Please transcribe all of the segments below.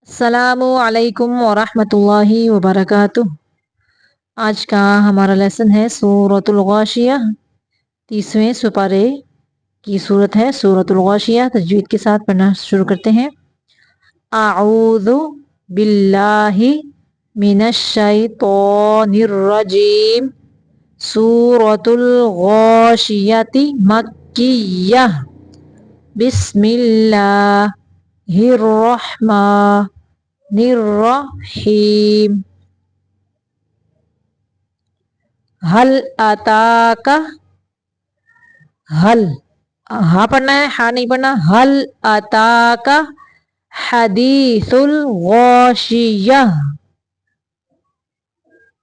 السلام علیکم ورحمۃ اللہ وبرکاتہ۔ آج کا ہمارا لیسن ہے سورۃ الغاشیہ، 30ویں سپارے کی صورت ہے سورۃ الغاشیہ۔ تجوید کے ساتھ پڑھنا شروع کرتے ہیں۔ اعوذ باللہ من الشیطان الرجیم۔ سورۃ الغاشیہ مکیہ۔ بسم اللہ الرحمن الرحیم۔ حل اتاک، حل ہاں پڑھنا ہے، ہاں نہیں پڑھنا۔ حل اتاک حدیث الغاشیہ،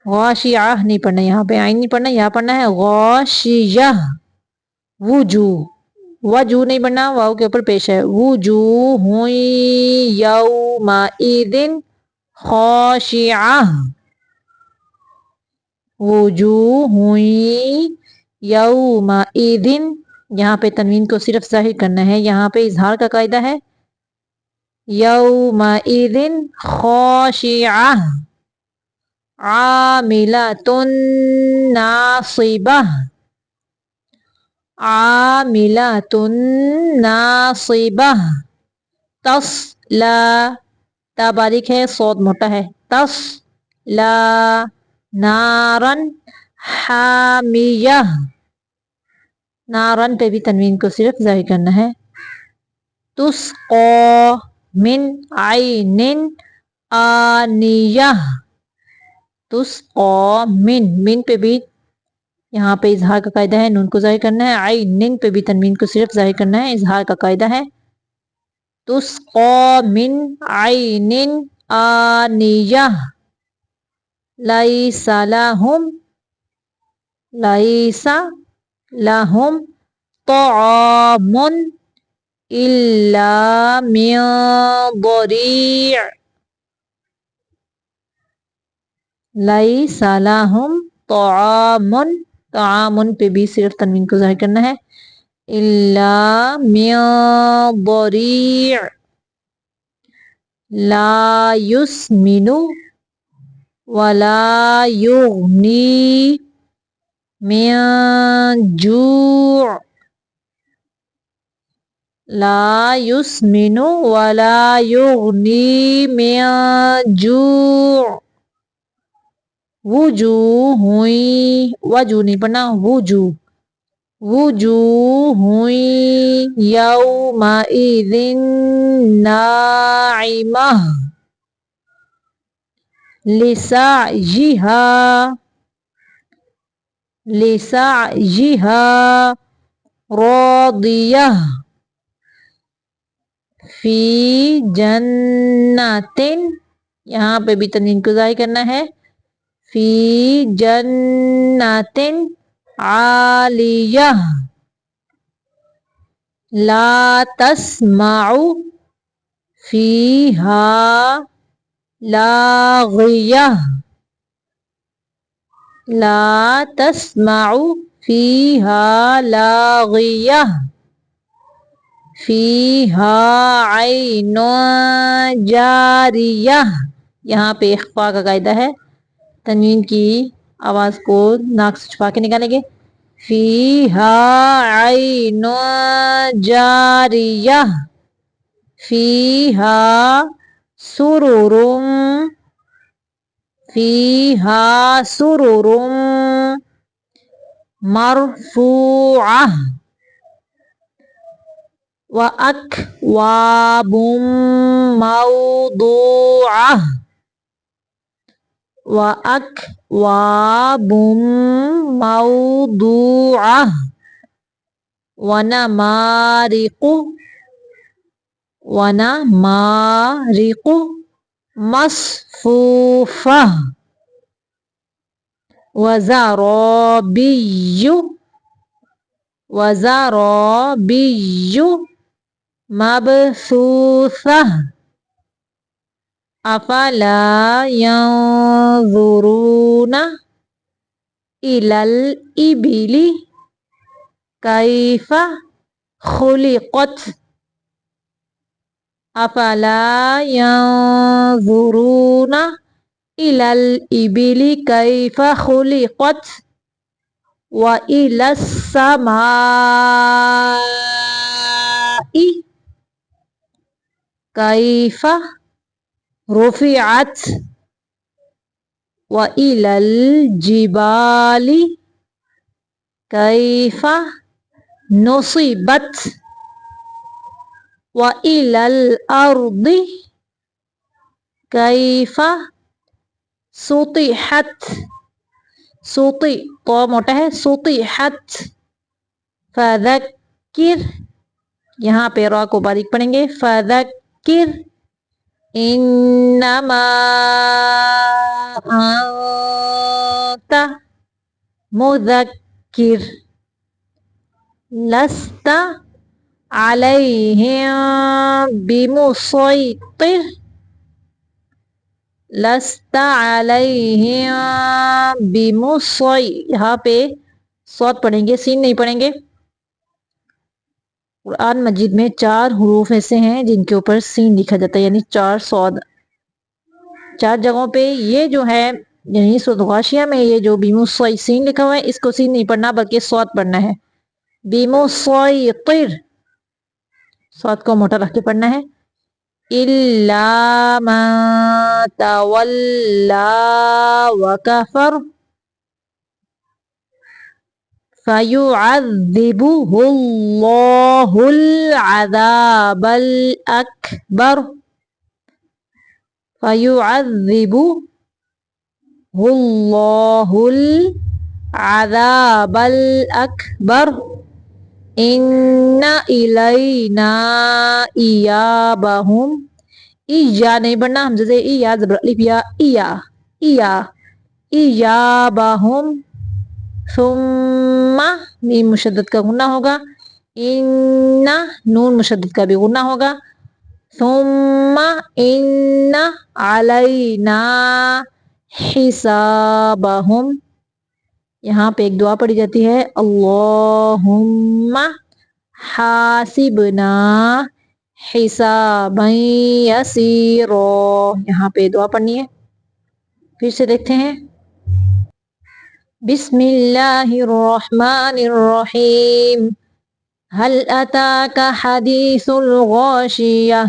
غاشیہ نہیں پڑھنا، یہاں پہ آئین نہیں پڑھنا، یہاں پڑھنا ہے غاشیہ۔ وجوہ، وجوہ نہیں پڑھنا، واو کے اوپر پیش ہے۔ وجوہ یومئذ خاشعہ، وجوہ یومئذ، یہاں پہ تنوین کو صرف ظاہر کرنا ہے، یہاں پہ اظہار کا قاعدہ ہے۔ یومئذ خاشعہ، عاملۃ ناصبہ، عاملۃ ناصبہ، تصلی، تا باریک ہے صوت موٹا ہے، تصلی نارا حامیہ، نارن پہ بھی تنوین کو صرف ظاہر کرنا ہے۔ تسقی من عین آنیہ، تسقی من پہ بھی یہاں پہ اظہار کا قاعدہ ہے، نون کو ظاہر کرنا ہے۔ عین پہ بھی تنوین کو صرف ظاہر کرنا ہے، اظہار کا قاعدہ ہے۔ تسقی من عین آنیہ، لیس لہم، لیس لہم طعام الا من ضریع، لیس لہم طعام، طعام پہ بھی صرف تنوین کو ظاہر کرنا ہے۔ الا من ضریع، لا یسمن ولا یغنی من جوع، لا یسمن ولا یغنی من جوع۔ وجوہ، وجوہ نہیں پڑھنا، وجوہ، وجوہ یومئذ ناعمہ، لسعیہا، لسعیہا راضیہ، فی جنت، یہاں پہ بھی تنوین کو ظاہر کرنا ہے۔ فی جنت عالیہ، لا تسمع فیہا لاغیہ، لا تسمع فیہا لاغیہ، فیہا عین جاریہ، یہاں پہ اخفاء کا قاعدہ ہے، تنوین کی آواز کو ناک سے چھپا کے نکالیں گے۔ فیہا عین جاریہ، فیہا سرر، فیہا سرر مرفوعہ، وَأَكْوَابٌ مَوْضُوعَةٌ، وَأَكْوَابٌ مَوْضُوعَةٌ، وَنَمَارِقُ، وَنَمَارِقُ مَصْفُوفَةٌ، وَزَرَابِيُّ، وَزَرَابِيُّ مَبْثُوثَةٌ، أَفَلَا يَنظُرُونَ إِلَى الْإِبِلِ كَيْفَ خُلِقَتْ، افلا ينظرون الى الابل كيف خلقت والى السماء كيف رفعت وإلى الجبال كيف نصبت وإلى الأرض كيف سطحت سطح تو موٹا ہے سطحت فذکر یہاں پہ را کو باریک پڑھیں گے فذکر انما انت مذکر لست علیہم بمسیطر لست علیہم بمسیطر یہاں پہ صاد پڑھیں گے سین نہیں پڑھیں گے. قرآن مجید میں 4 حروف ایسے ہیں جن کے اوپر سین لکھا جاتا ہے یعنی 4 صاد. 4 جگہوں پہ یہ جو ہے یعنی سورۃ غاشیہ میں یہ جو بیموسوئی سین لکھا ہوا ہے اس کو سین نہیں پڑھنا بلکہ صاد پڑھنا ہے. بیموسیطر صاد کو موٹا رکھ کے پڑھنا ہے. الا من تولا وکفر فَيُعَذِّبُهُ اللَّهُ الْعَذَابَ الْأَكْبَرَ فَيُعَذِّبُهُ اللَّهُ الْعَذَابَ الْأَكْبَرَ إِنَّ إِلَيْنَا إِيَابَهُمْ إِيَا نہیں بڑھنا حمزہ سے إِيَا زبر الف یا إِيَا إِيَا إِيَابَهُمْ ثم میم مشدد کا غنہ ہوگا ان نون مشدد کا بھی غنہ ہوگا ثم ان علینا حسابہم. یہاں پہ ایک دعا پڑھی جاتی ہے اللہم حاسبنا حسابا یسیرا. یہاں پہ دعا پڑھنی ہے. پھر سے دیکھتے ہیں. بسم اللہ الرحمن الرحیم هل اتاک حدیث الغاشیہ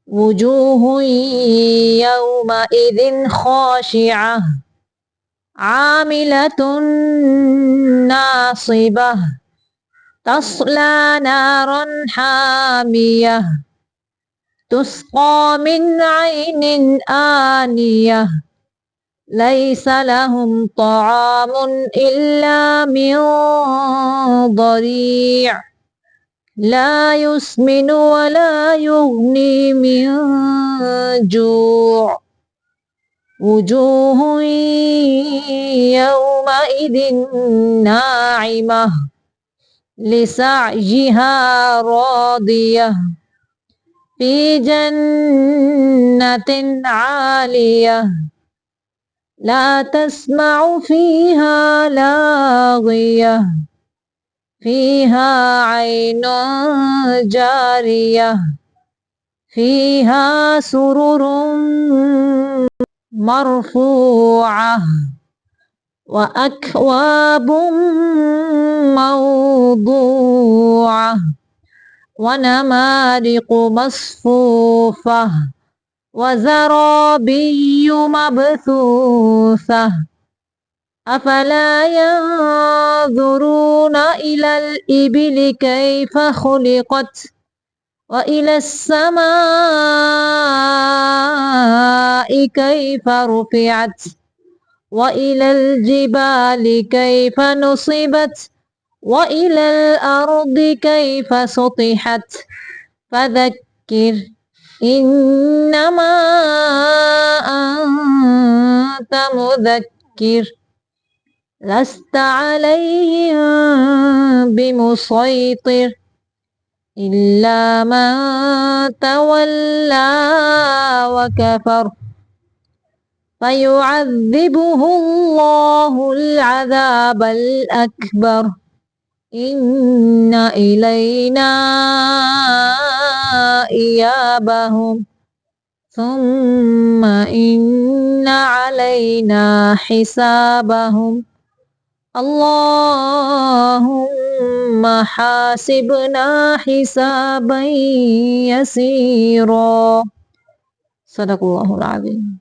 وجوہ یومئذ خاشعہ عاملۃ ناصبہ تصلی نارا حامیہ تسقی من عین آنیہ ليس لهم طعام إلا من ضريع لا يسمن ولا يغني من جوع وجوه يومئذ ناعمة لسعيها راضية في جنة عالية لا تسمع فيها لاغية فيها عين جارية فيها سرر مرفوعة وأكواب موضوعة ونمارق مصفوفة وزرابي مبثوثة أفلا ينظرون إلى الإبل كيف خلقت وإلى السماء كيف رفعت وإلى الجبال كيف نصبت وإلى الأرض كيف سطحت فذكر إنما أنت مذكر لست عليهم بمسيطر إلا من تولى وكفر فيعذبه الله العذاب الأكبر إن إلينا إيابهم ثم إن علينا حسابهم اللهم حاسبنا حسابا يسيرا صدق الله العظيم